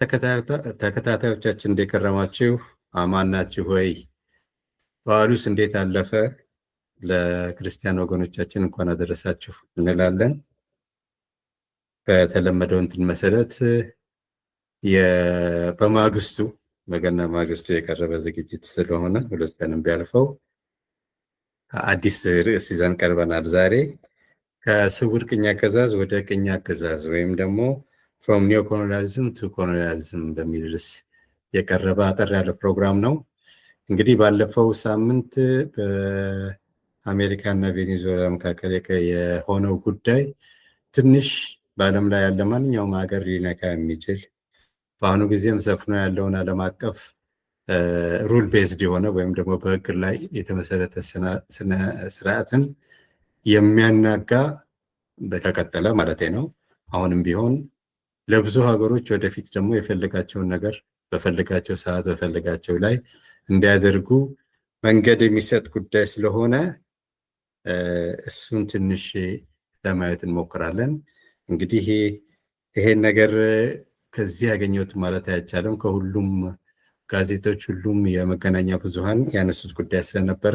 ተከታታዮቻችን እንደከረማችሁ አማን ናችሁ ወይ? በዓሉስ እንዴት አለፈ? ለክርስቲያን ወገኖቻችን እንኳን አደረሳችሁ እንላለን። በተለመደው እንትን መሰረት በማግስቱ በገና ማግስቱ የቀረበ ዝግጅት ስለሆነ ሁለት ቀንም ቢያልፈው አዲስ ርዕስ ይዘን ቀርበናል። ዛሬ ከስውር ቅኝ አገዛዝ ወደ ቅኝ አገዛዝ ወይም ደግሞ ፍሮም ኒዮ ኮሎኒያሊዝም ቱ ኮሎኒያሊዝም በሚል ርዕስ የቀረበ አጠር ያለ ፕሮግራም ነው። እንግዲህ ባለፈው ሳምንት በአሜሪካ እና ቬኔዙዌላ መካከል የሆነው ጉዳይ ትንሽ በዓለም ላይ ያለ ማንኛውም ሀገር ሊነካ የሚችል በአሁኑ ጊዜም ሰፍኖ ያለውን ዓለም አቀፍ ሩል ቤዝድ የሆነ ወይም ደግሞ በሕግ ላይ የተመሰረተ ስርዓትን የሚያናጋ ከቀጠለ ማለት ነው። አሁንም ቢሆን ለብዙ ሀገሮች ወደፊት ደግሞ የፈለጋቸውን ነገር በፈለጋቸው ሰዓት በፈለጋቸው ላይ እንዲያደርጉ መንገድ የሚሰጥ ጉዳይ ስለሆነ እሱን ትንሽ ለማየት እንሞክራለን። እንግዲህ ይሄን ነገር ከዚህ ያገኘሁት ማለት አይቻልም። ከሁሉም ጋዜጦች፣ ሁሉም የመገናኛ ብዙሃን ያነሱት ጉዳይ ስለነበረ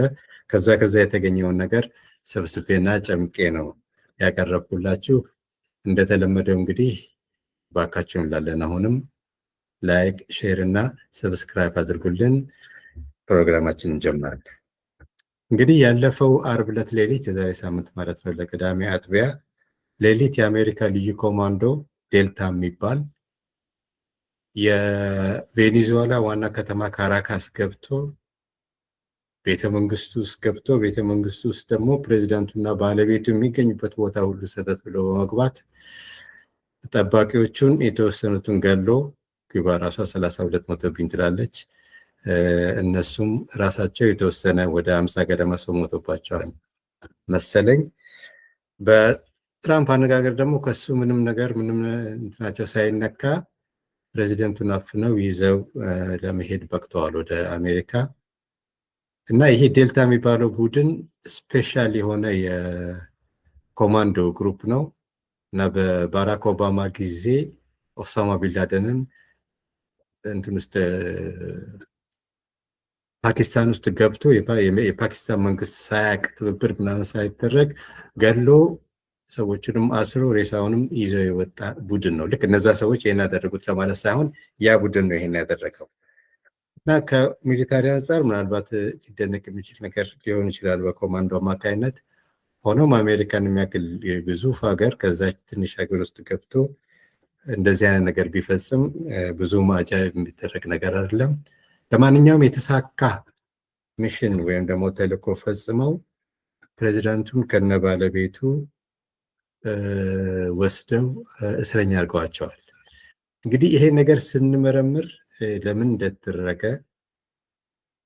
ከዛ የተገኘውን ነገር ሰብስቤና ጨምቄ ነው ያቀረብኩላችሁ። እንደተለመደው እንግዲህ ባካችሁ እንላለን። አሁንም ላይክ፣ ሼር እና ሰብስክራይብ አድርጉልን። ፕሮግራማችን እንጀምራለን። እንግዲህ ያለፈው አርብ ዕለት ሌሊት የዛሬ ሳምንት ማለት ነው ለቅዳሜ አጥቢያ ሌሊት የአሜሪካ ልዩ ኮማንዶ ዴልታ የሚባል የቬኔዙዌላ ዋና ከተማ ካራካስ ገብቶ ቤተመንግስቱ ውስጥ ደግሞ ፕሬዚዳንቱና ባለቤቱ የሚገኙበት ቦታ ሁሉ ሰተት ብሎ በመግባት ጠባቂዎቹን የተወሰኑትን ገሎ ኩባ ራሷ 32 ሞቶብኝ ትላለች። እነሱም ራሳቸው የተወሰነ ወደ 50 ገደማ ሰው ሞቶባቸዋል መሰለኝ። በትራምፕ አነጋገር ደግሞ ከሱ ምንም እንትናቸው ሳይነካ ፕሬዚደንቱን አፍነው ይዘው ለመሄድ በቅተዋል ወደ አሜሪካ። እና ይሄ ዴልታ የሚባለው ቡድን ስፔሻል የሆነ የኮማንዶ ግሩፕ ነው እና በባራክ ኦባማ ጊዜ ኦሳማ ቢንላደንን እንትን ውስጥ ፓኪስታን ውስጥ ገብቶ የፓኪስታን መንግስት ሳያቅ ትብብር ምናምን ሳይደረግ ገሎ ሰዎችንም አስሮ ሬሳውንም ይዘው የወጣ ቡድን ነው። ልክ እነዛ ሰዎች ይሄን ያደረጉት ለማለት ሳይሆን ያ ቡድን ነው ይሄን ያደረገው። እና ከሚሊታሪ አንጻር ምናልባት ሊደነቅ የሚችል ነገር ሊሆን ይችላል በኮማንዶ አማካይነት። ሆኖም አሜሪካን የሚያክል ግዙፍ ሀገር ከዛች ትንሽ ሀገር ውስጥ ገብቶ እንደዚህ አይነት ነገር ቢፈጽም ብዙም አጃይብ የሚደረግ ነገር አይደለም። ለማንኛውም የተሳካ ሚሽን ወይም ደግሞ ተልዕኮ ፈጽመው ፕሬዚዳንቱን ከነ ባለቤቱ ወስደው እስረኛ አድርገዋቸዋል። እንግዲህ ይሄ ነገር ስንመረምር ለምን እንደተደረገ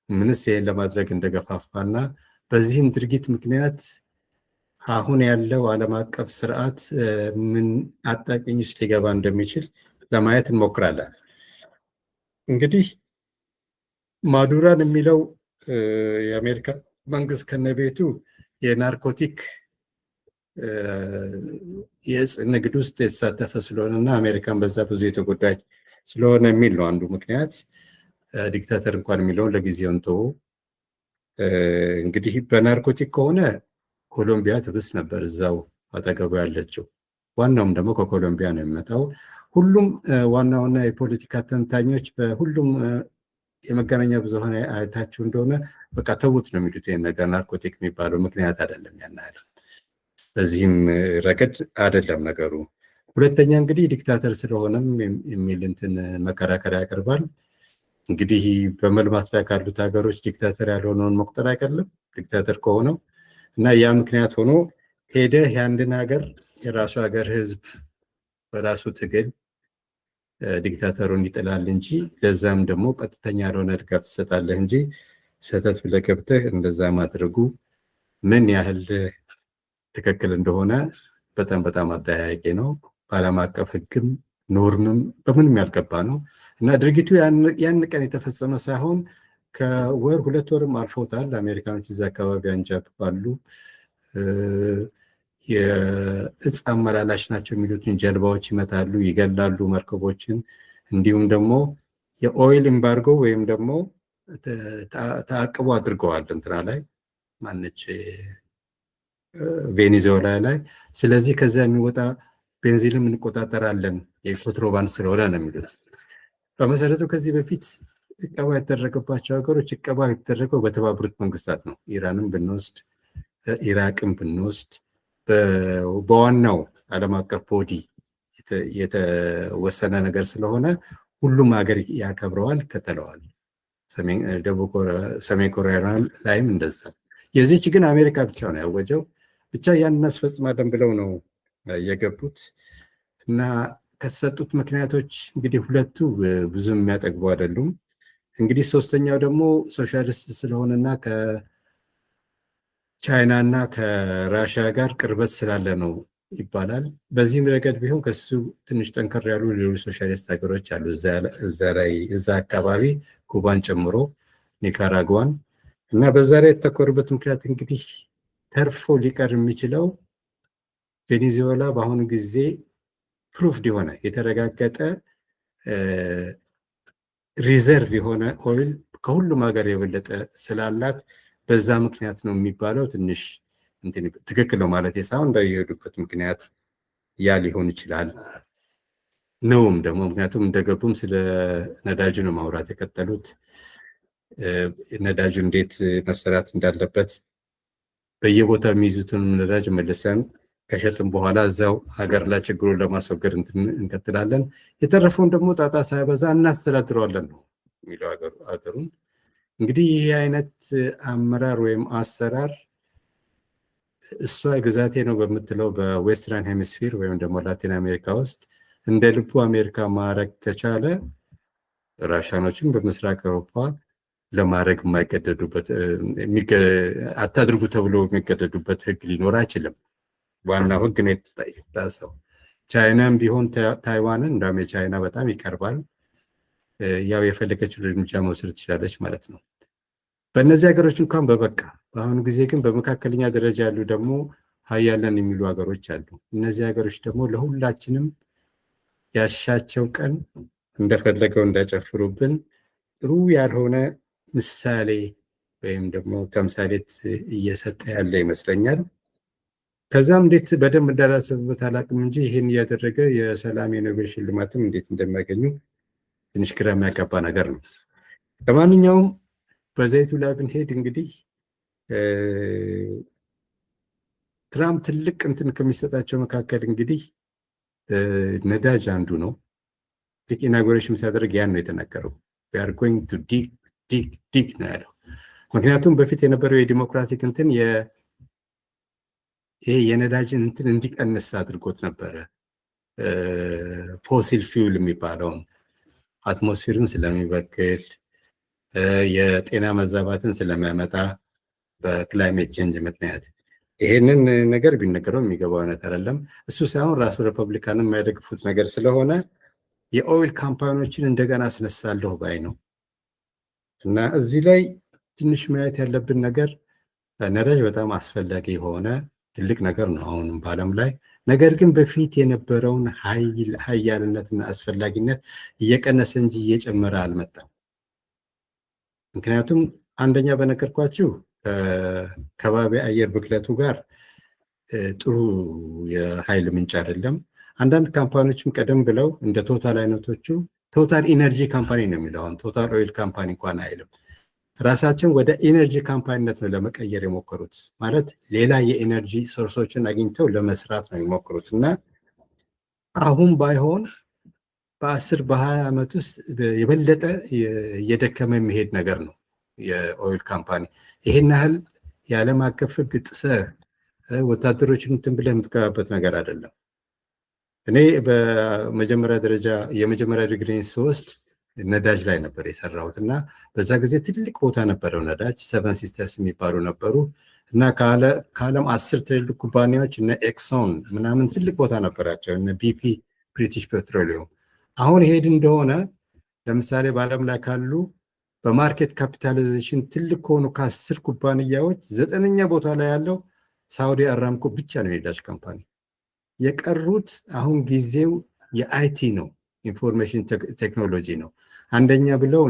ምንስ ይሄን ለማድረግ እንደገፋፋና በዚህም ድርጊት ምክንያት አሁን ያለው ዓለም አቀፍ ስርዓት ምን አጣብቂኝ ውስጥ ሊገባ እንደሚችል ለማየት እንሞክራለን። እንግዲህ ማዱራን የሚለው የአሜሪካ መንግስት ከነቤቱ የናርኮቲክ የእጽ ንግድ ውስጥ የተሳተፈ ስለሆነና አሜሪካን በዛ ብዙ የተጎዳች ስለሆነ የሚል ነው አንዱ ምክንያት። ዲክታተር እንኳን የሚለውን ለጊዜው እንተው። እንግዲህ በናርኮቲክ ከሆነ ኮሎምቢያ ትብስ ነበር እዛው አጠገቡ ያለችው። ዋናውም ደግሞ ከኮሎምቢያ ነው የሚመጣው። ሁሉም ዋና የፖለቲካ ተንታኞች በሁሉም የመገናኛ ብዙሃን አይታችሁ እንደሆነ በቃ ተውት ነው የሚሉት። ይሄን ነገር ናርኮቲክ የሚባለው ምክንያት አይደለም ያናል። በዚህም ረገድ አይደለም ነገሩ። ሁለተኛ እንግዲህ ዲክታተር ስለሆነም የሚል እንትን መከራከሪያ ያቀርባል። እንግዲህ በመልማት ላይ ካሉት ሀገሮች ዲክታተር ያልሆነውን መቁጠር አይቀልም ዲክታተር ከሆነው እና ያ ምክንያት ሆኖ ሄደህ የአንድን ሀገር የራሱ ሀገር ህዝብ በራሱ ትግል ዲክታተሩን ይጥላል እንጂ ለዛም ደግሞ ቀጥተኛ ያልሆነ ድጋፍ ትሰጣለህ እንጂ ሰተት ብለህ ገብተህ እንደዛ ማድረጉ ምን ያህል ትክክል እንደሆነ በጣም አጠያያቂ ነው። በዓለም አቀፍ ህግም ኖርምም በምንም ያልገባ ነው እና ድርጊቱ ያን ቀን የተፈጸመ ሳይሆን ከወር 2 ወርም አልፎታል። አሜሪካኖች እዛ አካባቢ አንጃብባሉ። የእጽ አመላላሽ ናቸው የሚሉትን ጀልባዎች ይመታሉ፣ ይገላሉ መርከቦችን እንዲሁም ደግሞ የኦይል ኤምባርጎ ወይም ደግሞ ተአቅቦ አድርገዋል እንትና ላይ ማነች ቬኔዙዌላ ላይ። ስለዚህ ከዚያ የሚወጣ ቤንዚንም እንቆጣጠራለን የኮንትሮባንድ ስለሆነ ነው የሚሉት። በመሰረቱ ከዚህ በፊት እቀባ የተደረገባቸው ሀገሮች እቀባ የተደረገው በተባበሩት መንግስታት ነው። ኢራንም ብንወስድ ኢራቅም ብንወስድ በዋናው ዓለም አቀፍ ቦዲ የተወሰነ ነገር ስለሆነ ሁሉም ሀገር ያከብረዋል፣ ከተለዋል። ሰሜን ኮሪያ ላይም እንደዛ። የዚች ግን አሜሪካ ብቻ ነው ያወጀው። ብቻ ያን እናስፈጽማለን ብለው ነው የገቡት እና ከተሰጡት ምክንያቶች እንግዲህ ሁለቱ ብዙም የሚያጠግቡ አይደሉም። እንግዲህ ሶስተኛው ደግሞ ሶሻሊስት ስለሆነና ከቻይና እና ከራሽያ ጋር ቅርበት ስላለ ነው ይባላል። በዚህም ረገድ ቢሆን ከሱ ትንሽ ጠንከር ያሉ ሌሎች ሶሻሊስት ሀገሮች አሉ እዛ አካባቢ ኩባን ጨምሮ ኒካራጓን እና በዛ ላይ የተኮሩበት ምክንያት እንግዲህ ተርፎ ሊቀር የሚችለው ቬኔዙዌላ በአሁኑ ጊዜ ፕሩፍድ የሆነ የተረጋገጠ ሪዘርቭ የሆነ ኦይል ከሁሉም ሀገር የበለጠ ስላላት በዛ ምክንያት ነው የሚባለው። ትንሽ ትክክል ነው ማለት ሳይሆን እንዳይሄዱበት ምክንያት ያ ሊሆን ይችላል ነውም ደግሞ ምክንያቱም እንደገቡም ስለ ነዳጁ ነው ማውራት የቀጠሉት። ነዳጁ እንዴት መሰራት እንዳለበት በየቦታው የሚይዙትን ነዳጅ መልሰን ከሸጥም በኋላ እዛው ሀገር ላይ ችግሩን ለማስወገድ እንቀጥላለን፣ የተረፈውን ደግሞ ጣጣ ሳይበዛ እናስተዳድረዋለን ነው የሚለው ሀገሩን። እንግዲህ ይህ አይነት አመራር ወይም አሰራር እሷ ግዛቴ ነው በምትለው በዌስተርን ሄሚስፌር ወይም ደግሞ ላቲን አሜሪካ ውስጥ እንደ ልቡ አሜሪካ ማድረግ ከቻለ ራሻኖችን በምስራቅ አውሮፓ ለማድረግ የማይገደዱበት አታድርጉ ተብሎ የሚገደዱበት ህግ ሊኖር አይችልም። ዋናው ህግ ነው የተጣሰው። ቻይናም ቢሆን ታይዋንን እንዳውም የቻይና በጣም ይቀርባል፣ ያው የፈለገችው እርምጃ መውሰድ ትችላለች ማለት ነው። በእነዚህ ሀገሮች እንኳን በበቃ በአሁኑ ጊዜ ግን በመካከለኛ ደረጃ ያሉ ደግሞ ሀያላን የሚሉ ሀገሮች አሉ። እነዚህ ሀገሮች ደግሞ ለሁላችንም ያሻቸው ቀን እንደፈለገው እንዳጨፍሩብን ጥሩ ያልሆነ ምሳሌ ወይም ደግሞ ተምሳሌት እየሰጠ ያለ ይመስለኛል። ከዛም እንዴት በደንብ እንዳላሰብበት አላቅም እንጂ ይህን እያደረገ የሰላም የኖቤል ሽልማትም እንዴት እንደሚያገኙ ትንሽ ግራ የሚያጋባ ነገር ነው። ለማንኛውም በዘይቱ ላይ ብንሄድ እንግዲህ ትራምፕ ትልቅ እንትን ከሚሰጣቸው መካከል እንግዲህ ነዳጅ አንዱ ነው። ልክ ኢናጉሬሽን ሲያደርግ ያን ነው የተናገረው። we are going to dig ነው ያለው። ምክንያቱም በፊት የነበረው የዲሞክራቲክ እንትን ይሄ የነዳጅን እንትን እንዲቀንስ አድርጎት ነበረ። ፎሲል ፊውል የሚባለውን አትሞስፌርን ስለሚበክል የጤና መዛባትን ስለሚያመጣ በክላይሜት ቼንጅ ምክንያት ይሄንን ነገር ቢነገረው የሚገባው አይነት አይደለም። እሱ ሳይሆን ራሱ ሪፐብሊካንን የማይደግፉት ነገር ስለሆነ የኦይል ካምፓኒዎችን እንደገና አስነሳለሁ ባይ ነው እና እዚህ ላይ ትንሽ ማየት ያለብን ነገር ነዳጅ በጣም አስፈላጊ የሆነ ትልቅ ነገር ነው አሁንም በዓለም ላይ። ነገር ግን በፊት የነበረውን ሀያልነትና አስፈላጊነት እየቀነሰ እንጂ እየጨመረ አልመጣም። ምክንያቱም አንደኛ በነገርኳችሁ ከባቢ አየር ብክለቱ ጋር ጥሩ የኃይል ምንጭ አይደለም። አንዳንድ ካምፓኒዎችም ቀደም ብለው እንደ ቶታል አይነቶቹ ቶታል ኢነርጂ ካምፓኒ ነው የሚለው፣ ቶታል ኦይል ካምፓኒ እንኳን አይልም። ራሳቸውን ወደ ኢነርጂ ካምፓኒነት ነው ለመቀየር የሞከሩት። ማለት ሌላ የኢነርጂ ሶርሶችን አግኝተው ለመስራት ነው የሞከሩት እና አሁን ባይሆን በ10 በ20 ዓመት ውስጥ የበለጠ እየደከመ የሚሄድ ነገር ነው የኦይል ካምፓኒ። ይሄን ያህል የዓለም አቀፍ ሕግ ጥሰህ ወታደሮችን እንትን ብለህ የምትገባበት ነገር አይደለም። እኔ በመጀመሪያ ደረጃ የመጀመሪያ ዲግሪን ስወስድ ነዳጅ ላይ ነበር የሰራሁት እና በዛ ጊዜ ትልቅ ቦታ ነበረው ነዳጅ። 7 ሲስተርስ የሚባሉ ነበሩ እና ከዓለም 10 ትልልቅ ኩባንያዎች እነ ኤክሶን ምናምን ትልቅ ቦታ ነበራቸው፣ እነ ቢፒ ብሪቲሽ ፔትሮሊየም። አሁን ሄድ እንደሆነ ለምሳሌ በዓለም ላይ ካሉ በማርኬት ካፒታላይዜሽን ትልቅ ከሆኑ ከ10 ኩባንያዎች 9ኛ ቦታ ላይ ያለው ሳውዲ አራምኮ ብቻ ነው የነዳጅ ካምፓኒ። የቀሩት አሁን ጊዜው የአይቲ ነው። ኢንፎርሜሽን ቴክኖሎጂ ነው። አንደኛ ብለው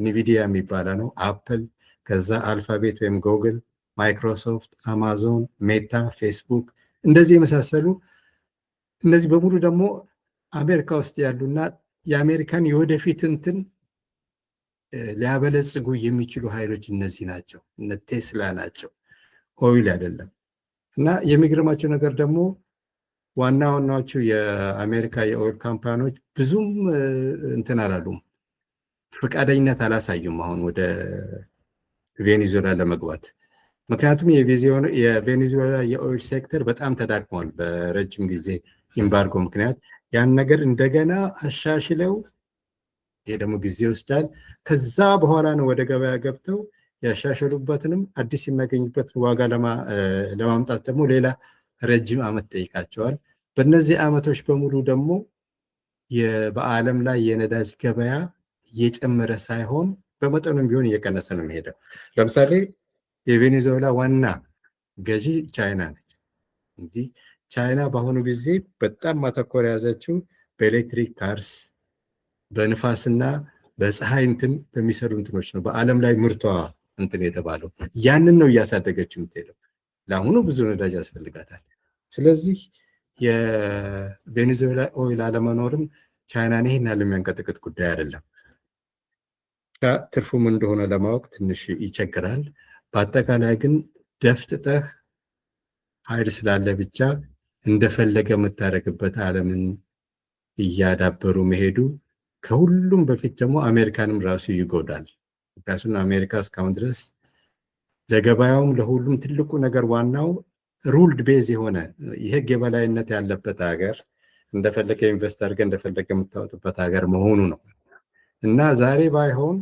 ኒቪዲያ የሚባለ ነው፣ አፕል፣ ከዛ አልፋቤት ወይም ጉግል፣ ማይክሮሶፍት፣ አማዞን፣ ሜታ፣ ፌስቡክ እንደዚህ የመሳሰሉ እነዚህ በሙሉ ደግሞ አሜሪካ ውስጥ ያሉና የአሜሪካን የወደፊት እንትን ሊያበለጽጉ የሚችሉ ኃይሎች እነዚህ ናቸው። እነ ቴስላ ናቸው፣ ኦይል አይደለም። እና የሚገርማቸው ነገር ደግሞ ዋና ዋናዎቹ የአሜሪካ የኦይል ካምፓኒዎች ብዙም እንትን አላሉም፣ ፈቃደኝነት አላሳዩም አሁን ወደ ቬኔዙዌላ ለመግባት። ምክንያቱም የቬኔዙዌላ የኦይል ሴክተር በጣም ተዳክሟል በረጅም ጊዜ ኢምባርጎ ምክንያት። ያን ነገር እንደገና አሻሽለው፣ ይሄ ደግሞ ጊዜ ይወስዳል። ከዛ በኋላ ነው ወደ ገበያ ገብተው ያሻሸሉበትንም አዲስ የሚያገኙበትን ዋጋ ለማምጣት ደግሞ ሌላ ረጅም ዓመት ጠይቃቸዋል። በእነዚህ ዓመቶች በሙሉ ደግሞ በዓለም ላይ የነዳጅ ገበያ እየጨመረ ሳይሆን በመጠኑም ቢሆን እየቀነሰ ነው የሚሄደው። ለምሳሌ የቬኔዙዌላ ዋና ገዢ ቻይና ነች። እንዲህ ቻይና በአሁኑ ጊዜ በጣም ማተኮር የያዘችው በኤሌክትሪክ ካርስ፣ በንፋስና በፀሐይ እንትን በሚሰሩ እንትኖች ነው። በዓለም ላይ ምርቷ እንትን የተባለው ያንን ነው እያሳደገችው የምትሄደው። ለአሁኑ ብዙ ነዳጅ ያስፈልጋታል። ስለዚህ የቬኔዙዌላ ኦይል አለመኖርም ቻይናን ይህን ያህል የሚያንቀጥቅጥ ጉዳይ አይደለም። ትርፉም እንደሆነ ለማወቅ ትንሽ ይቸግራል። በአጠቃላይ ግን ደፍጥጠህ ኃይል ስላለ ብቻ እንደፈለገ የምታደርግበት ዓለምን እያዳበሩ መሄዱ ከሁሉም በፊት ደግሞ አሜሪካንም ራሱ ይጎዳል። ምክንያቱም አሜሪካ እስካሁን ድረስ ለገበያውም ለሁሉም ትልቁ ነገር ዋናው ሩልድ ቤዝ የሆነ የህግ የበላይነት ያለበት ሀገር፣ እንደፈለገ ኢንቨስት አድርገህ እንደፈለገ የምታወጡበት ሀገር መሆኑ ነው እና ዛሬ ባይሆን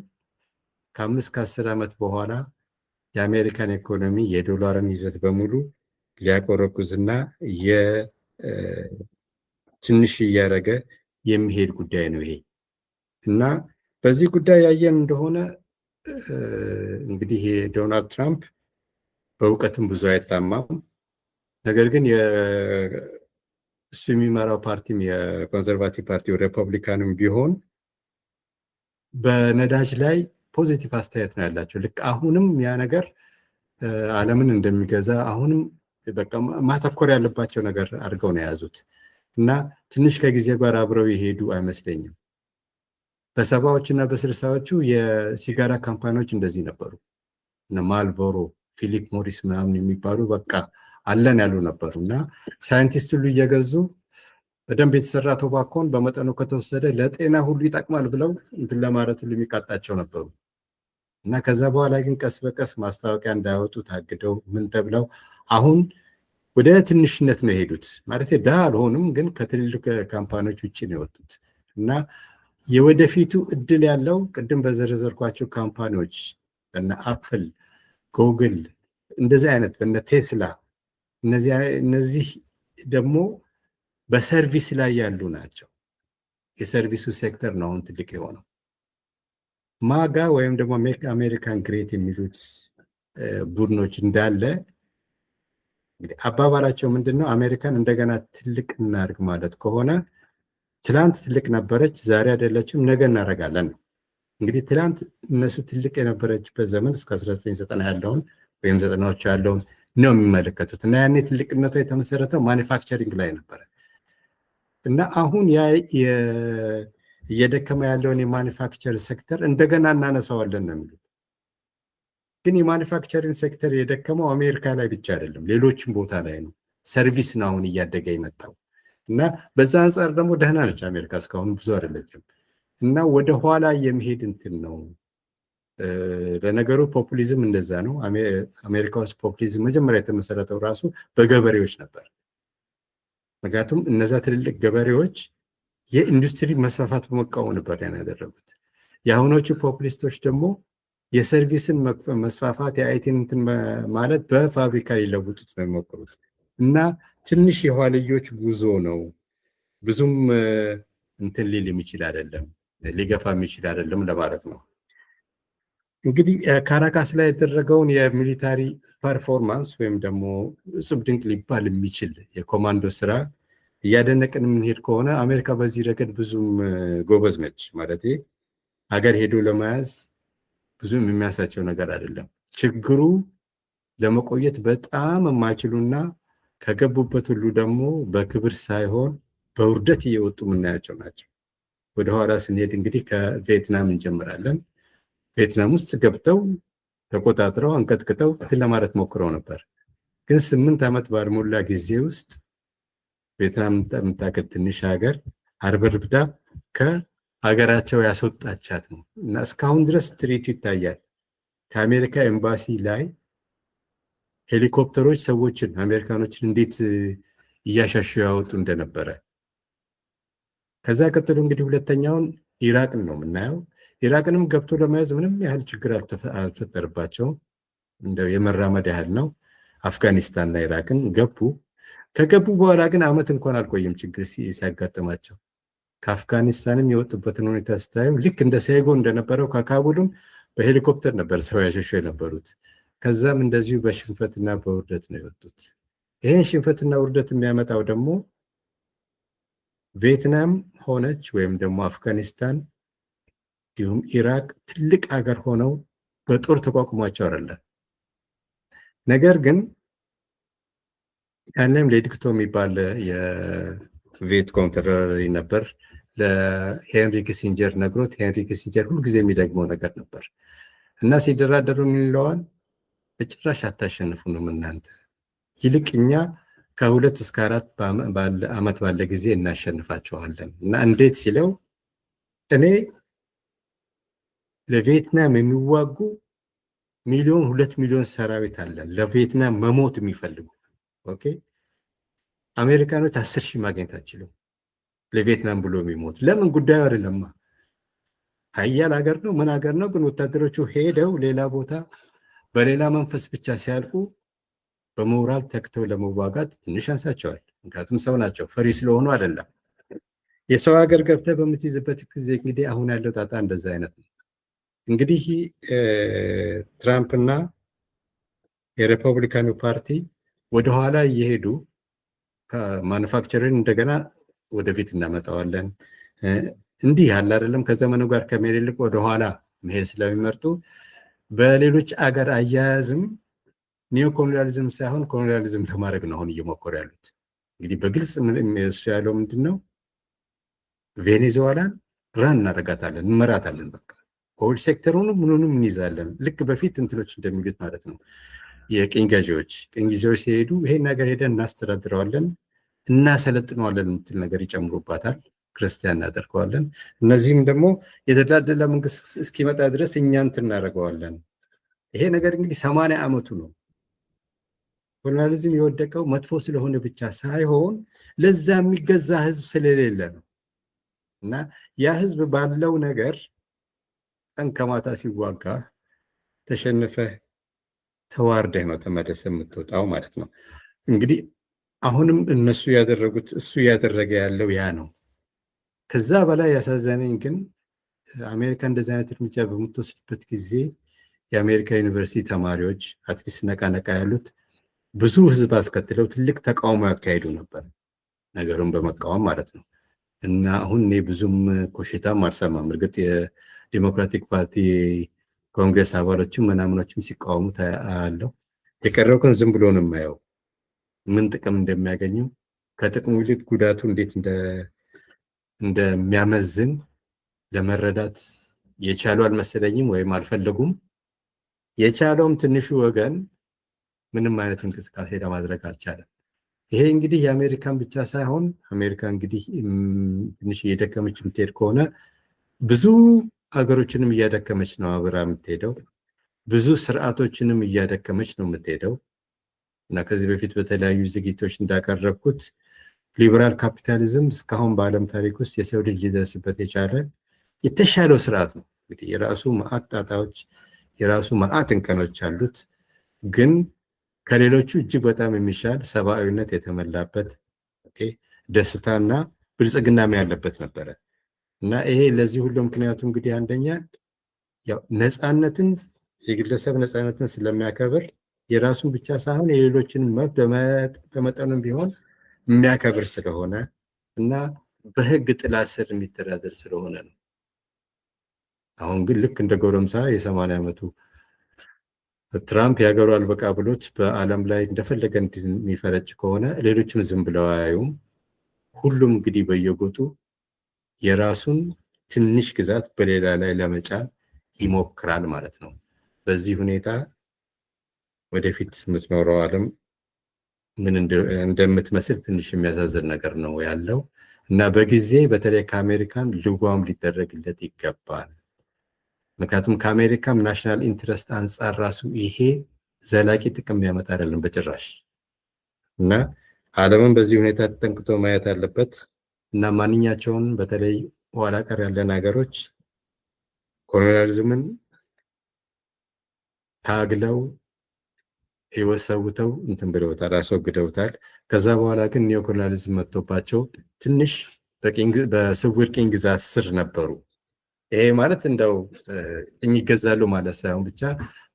ከ5-10 ዓመት በኋላ የአሜሪካን ኢኮኖሚ የዶላርን ይዘት በሙሉ ሊያቆረቁዝና ትንሽ እያደረገ የሚሄድ ጉዳይ ነው ይሄ። እና በዚህ ጉዳይ ያየን እንደሆነ እንግዲህ ዶናልድ ትራምፕ በእውቀትም ብዙ አይታማም። ነገር ግን እሱ የሚመራው ፓርቲም የኮንዘርቫቲቭ ፓርቲው ሪፐብሊካንም ቢሆን በነዳጅ ላይ ፖዚቲቭ አስተያየት ነው ያላቸው። ልክ አሁንም ያ ነገር ዓለምን እንደሚገዛ አሁንም በቃ ማተኮር ያለባቸው ነገር አድርገው ነው የያዙት እና ትንሽ ከጊዜ ጋር አብረው የሄዱ አይመስለኝም። በ70ዎቹ እና በ60ዎቹ የሲጋራ ካምፓኒዎች እንደዚህ ነበሩ። እነ ማልቦሮ፣ ፊሊፕ ሞሪስ ምናምን የሚባሉ በቃ አለን ያሉ ነበሩ እና ሳይንቲስት ሁሉ እየገዙ በደንብ የተሰራ ቶባኮን በመጠኑ ከተወሰደ ለጤና ሁሉ ይጠቅማል ብለው እንትን ለማለት ሁሉ የሚቃጣቸው ነበሩ እና ከዛ በኋላ ግን ቀስ በቀስ ማስታወቂያ እንዳያወጡ ታግደው ምን ተብለው አሁን ወደ ትንሽነት ነው የሄዱት። ማለት ድሃ አልሆኑም፣ ግን ከትልልቅ ካምፓኒዎች ውጭ ነው የወጡት እና የወደፊቱ እድል ያለው ቅድም በዘረዘርኳቸው ካምፓኒዎች በነ አፕል፣ ጉግል እንደዚህ አይነት በነ ቴስላ እነዚህ ደግሞ በሰርቪስ ላይ ያሉ ናቸው። የሰርቪሱ ሴክተር ነው አሁን ትልቅ የሆነው። ማጋ ወይም ደግሞ ሜክ አሜሪካን ግሬት የሚሉት ቡድኖች እንዳለ እንግዲህ አባባላቸው ምንድነው? አሜሪካን እንደገና ትልቅ እናድርግ ማለት ከሆነ ትላንት ትልቅ ነበረች፣ ዛሬ አይደለችም፣ ነገ እናደርጋለን ነው። እንግዲህ ትላንት እነሱ ትልቅ የነበረችበት ዘመን እስከ 1990 ያለውን ወይም 90ዎቹ ያለውን ነው የሚመለከቱት እና ያኔ ትልቅነቷ የተመሰረተው ማኒፋክቸሪንግ ላይ ነበረ እና አሁን ያ እየደከመ ያለውን የማኒፋክቸር ሴክተር እንደገና እናነሳዋለን ነው የሚሉት። ግን የማኒፋክቸሪንግ ሴክተር የደከመው አሜሪካ ላይ ብቻ አይደለም፣ ሌሎችም ቦታ ላይ ነው። ሰርቪስ ነው አሁን እያደገ የመጣው እና በዛ አንጻር ደግሞ ደህና ነች አሜሪካ፣ እስካሁን ብዙ አይደለችም እና ወደ ኋላ የሚሄድ እንትን ነው። ለነገሩ ፖፑሊዝም እንደዛ ነው። አሜሪካ ውስጥ ፖፑሊዝም መጀመሪያ የተመሰረተው ራሱ በገበሬዎች ነበር። ምክንያቱም እነዛ ትልልቅ ገበሬዎች የኢንዱስትሪ መስፋፋት በመቃወም ነበር ያን ያደረጉት። የአሁኖቹ ፖፑሊስቶች ደግሞ የሰርቪስን መስፋፋት የአይቲን እንትን ማለት በፋብሪካ ሊለውጡት ነው የሚሞክሩት እና ትንሽ የኋልዮች ጉዞ ነው። ብዙም እንትን ሊል የሚችል አይደለም፣ ሊገፋ የሚችል አይደለም ለማለት ነው። እንግዲህ ካራካስ ላይ የተደረገውን የሚሊታሪ ፐርፎርማንስ ወይም ደግሞ እጹብ ድንቅ ሊባል የሚችል የኮማንዶ ስራ እያደነቅን የምንሄድ ከሆነ አሜሪካ በዚህ ረገድ ብዙም ጎበዝ ነች ማለት ሀገር ሄዶ ለመያዝ ብዙም የሚያሳቸው ነገር አይደለም። ችግሩ ለመቆየት በጣም የማይችሉና ከገቡበት ሁሉ ደግሞ በክብር ሳይሆን በውርደት እየወጡ የምናያቸው ናቸው። ወደኋላ ስንሄድ እንግዲህ ከቪየትናም እንጀምራለን። ቪየትናም ውስጥ ገብተው ተቆጣጥረው አንቀጥቅጠው ለማለት ሞክረው ነበር። ግን 8 ዓመት ባልሞላ ጊዜ ውስጥ ቪየትናም የምታክል ትንሽ ሀገር አርበርብዳ ከሀገራቸው ያስወጣቻት ነው እና እስካሁን ድረስ ትርኢቱ ይታያል። ከአሜሪካ ኤምባሲ ላይ ሄሊኮፕተሮች ሰዎችን አሜሪካኖችን እንዴት እያሻሹ ያወጡ እንደነበረ። ከዛ ቀጥሎ እንግዲህ ሁለተኛውን ኢራቅን ነው የምናየው። ኢራቅንም ገብቶ ለመያዝ ምንም ያህል ችግር አልፈጠረባቸውም፣ እንደው የመራመድ ያህል ነው። አፍጋኒስታንና ኢራቅን ገቡ። ከገቡ በኋላ ግን ዓመት እንኳን አልቆየም ችግር ሲያጋጥማቸው። ከአፍጋኒስታንም የወጡበትን ሁኔታ ስታዩ ልክ እንደ ሴጎ እንደነበረው ከካቡልም በሄሊኮፕተር ነበር ሰው ያሸሹ የነበሩት። ከዛም እንደዚሁ በሽንፈትና በውርደት ነው የወጡት። ይህን ሽንፈትና ውርደት የሚያመጣው ደግሞ ቪየትናም ሆነች ወይም ደግሞ አፍጋኒስታን እንዲሁም ኢራቅ ትልቅ ሀገር ሆነው በጦር ተቋቁሟቸው አይደለም። ነገር ግን ያንም ሌድክቶ የሚባል የቪየት ኮንትራሪ ነበር ለሄንሪ ኪሲንጀር ነግሮት፣ ሄንሪ ኪሲንጀር ሁልጊዜ የሚደግመው ነገር ነበር እና ሲደራደሩ ምን ይለዋል? በጭራሽ አታሸንፉንም እናንተ፣ ይልቅ እኛ ከ2 እስከ 4 ዓመት ባለ ጊዜ እናሸንፋቸዋለን። እና እንዴት ሲለው እኔ ለቪየትናም የሚዋጉ 1-2 ሚሊዮን ሰራዊት አለን ለቪየትናም መሞት የሚፈልጉ። ኦኬ አሜሪካኖች 10,000 ማግኘት አይችሉም ለቪየትናም ብሎ የሚሞት። ለምን? ጉዳዩ አይደለማ። ሀያል ሀገር ነው ምን ሀገር ነው። ግን ወታደሮቹ ሄደው ሌላ ቦታ በሌላ መንፈስ ብቻ ሲያልቁ በሞራል ተክተው ለመዋጋት ትንሽ አንሳቸዋል። ምክንያቱም ሰው ናቸው፣ ፈሪ ስለሆኑ አይደለም። የሰው ሀገር ገብተህ በምትይዝበት ጊዜ እንግዲህ አሁን ያለው ጣጣ እንደዛ አይነት ነው። እንግዲህ ትራምፕና የሪፐብሊካኑ ፓርቲ ወደኋላ እየሄዱ ከማኑፋክቸሪንግ እንደገና ወደፊት እናመጣዋለን እንዲህ ያለ አይደለም። ከዘመኑ ጋር ከመሄድ ይልቅ ወደኋላ መሄድ ስለሚመርጡ በሌሎች አገር አያያዝም ኒዮ ኮሎኒያሊዝም ሳይሆን ኮሎኒያሊዝም ለማድረግ ነው አሁን እየሞከሩ ያሉት። እንግዲህ በግልጽ እሱ ያለው ምንድን ነው? ቬኔዙዌላን ራን እናደርጋታለን፣ እንመራታለን። በቃ ኦይል ሴክተሩንም ምኑንም እንይዛለን። ልክ በፊት እንትኖች እንደሚሉት ማለት ነው። የቅኝ ገዢዎች ሲሄዱ ይሄን ነገር ሄደን እናስተዳድረዋለን፣ እናሰለጥነዋለን የምትል ነገር ይጨምሩባታል። ክርስቲያን እናደርገዋለን። እነዚህም ደግሞ የተደላደለ መንግስት እስኪመጣ ድረስ እኛ እንትን እናደርገዋለን። ይሄ ነገር እንግዲህ 80 ዓመቱ ነው። ኮሎኒያሊዝም የወደቀው መጥፎ ስለሆነ ብቻ ሳይሆን ለዛ የሚገዛ ህዝብ ስለሌለ ነው። እና ያ ህዝብ ባለው ነገር ቀን ከማታ ሲዋጋ ተሸንፈህ ተዋርደህ ነው ተመለሰ የምትወጣው ማለት ነው። እንግዲህ አሁንም እነሱ ያደረጉት እሱ እያደረገ ያለው ያ ነው። ከዛ በላይ ያሳዘነኝ ግን አሜሪካ እንደዚህ አይነት እርምጃ በምትወስድበት ጊዜ የአሜሪካ ዩኒቨርሲቲ ተማሪዎች አትሊስት ነቃ ያሉት ብዙ ህዝብ አስከትለው ትልቅ ተቃውሞ ያካሄዱ ነበር፣ ነገሩን በመቃወም ማለት ነው። እና አሁን እኔ ብዙም ኮሽታም አልሰማም። እርግጥ የዲሞክራቲክ ፓርቲ ኮንግሬስ አባሎችም ምናምኖችም ሲቃወሙ አያለሁ። የቀረው ግን ዝም ብሎ ነው የማየው። ምን ጥቅም እንደሚያገኙ ከጥቅሙ ይልቅ ጉዳቱ እንዴት እንደሚያመዝን ለመረዳት የቻሉ አልመሰለኝም፣ ወይም አልፈለጉም። የቻለውም ትንሹ ወገን ምንም አይነት እንቅስቃሴ ለማድረግ አልቻለም። ይሄ እንግዲህ የአሜሪካን ብቻ ሳይሆን አሜሪካ እንግዲህ ትንሽ እየደከመች የምትሄድ ከሆነ ብዙ ሀገሮችንም እያደከመች ነው አብራ የምትሄደው። ብዙ ስርዓቶችንም እያደከመች ነው የምትሄደው። እና ከዚህ በፊት በተለያዩ ዝግጅቶች እንዳቀረብኩት ሊበራል ካፒታሊዝም እስካሁን በዓለም ታሪክ ውስጥ የሰው ልጅ ሊደርስበት የቻለ የተሻለው ስርዓት ነው። እንግዲህ የራሱ መዓት ጣጣዎች፣ የራሱ መዓት እንከኖች አሉት። ግን ከሌሎቹ እጅግ በጣም የሚሻል ሰብአዊነት የተመላበት ደስታና ብልጽግናም ያለበት ነበረ። እና ይሄ ለዚህ ሁሉ ምክንያቱ እንግዲህ አንደኛ ያው ነፃነትን፣ የግለሰብ ነፃነትን ስለሚያከብር የራሱን ብቻ ሳይሆን የሌሎችን መብት በመጠኑም ቢሆን የሚያከብር ስለሆነ እና በህግ ጥላ ስር የሚተዳደር ስለሆነ ነው። አሁን ግን ልክ እንደ ጎረምሳ የ80 ዓመቱ ትራምፕ የሀገሩ አልበቃ ብሎት በዓለም ላይ እንደፈለገ የሚፈረጭ ከሆነ ሌሎችም ዝም ብለው አያዩም። ሁሉም እንግዲህ በየጎጡ የራሱን ትንሽ ግዛት በሌላ ላይ ለመጫን ይሞክራል ማለት ነው። በዚህ ሁኔታ ወደፊት የምትኖረው ዓለም ምን እንደምትመስል ትንሽ የሚያሳዝን ነገር ነው ያለው እና በጊዜ በተለይ ከአሜሪካን ልጓም ሊደረግለት ይገባል። ምክንያቱም ከአሜሪካም ናሽናል ኢንትረስት አንጻር ራሱ ይሄ ዘላቂ ጥቅም ያመጣ አይደለም በጭራሽ እና ዓለምን በዚህ ሁኔታ ተጠንቅቶ ማየት አለበት እና ማንኛቸውን በተለይ ኋላ ቀር ያለን ሀገሮች ኮሎኒያሊዝምን ታግለው ህይወት ሰውተው እንትን ብለውታል፣ አስወግደውታል። ከዛ በኋላ ግን ኒዮኮሎኒያሊዝም መጥቶባቸው ትንሽ በስውር ቅኝ ግዛት ስር ነበሩ። ይሄ ማለት እንደው ቅኝ ይገዛሉ ማለት ሳይሆን ብቻ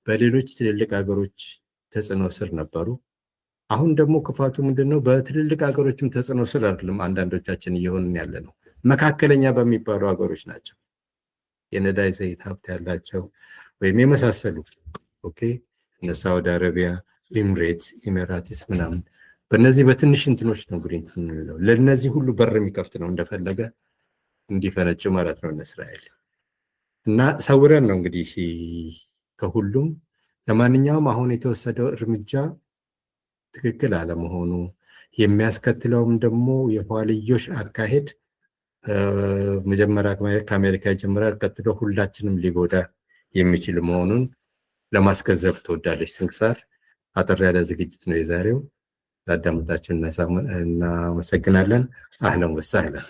በሌሎች ትልልቅ ሀገሮች ተጽዕኖ ስር ነበሩ። አሁን ደግሞ ክፋቱ ምንድነው? በትልልቅ ሀገሮችም ተጽዕኖ ስር አይደለም አንዳንዶቻችን እየሆንን ያለ ነው። መካከለኛ በሚባሉ ሀገሮች ናቸው። የነዳጅ ዘይት ሀብት ያላቸው ወይም የመሳሰሉ ኦኬ፣ እነ ሳውዲ አረቢያ፣ ኤምሬትስ፣ ኢሚራትስ ምናምን በእነዚህ በትንሽ እንትኖች ነው እንግዲህ ለእነዚህ ሁሉ በር የሚከፍት ነው እንደፈለገ እንዲፈነጭ ማለት ነው እስራኤል እና ሰውረን ነው እንግዲህ ከሁሉም። ለማንኛውም አሁን የተወሰደው እርምጃ ትክክል አለመሆኑ የሚያስከትለውም ደግሞ የኋልዮሽ አካሄድ መጀመሪያ ከአሜሪካ ይጀምራል፣ ቀጥሎ ሁላችንም ሊጎዳ የሚችል መሆኑን ለማስገንዘብ ትወዳለች ስንክሳር። አጠር ያለ ዝግጅት ነው የዛሬው። ላዳመጣችሁ እናመሰግናለን። አህለን ወሰህለን።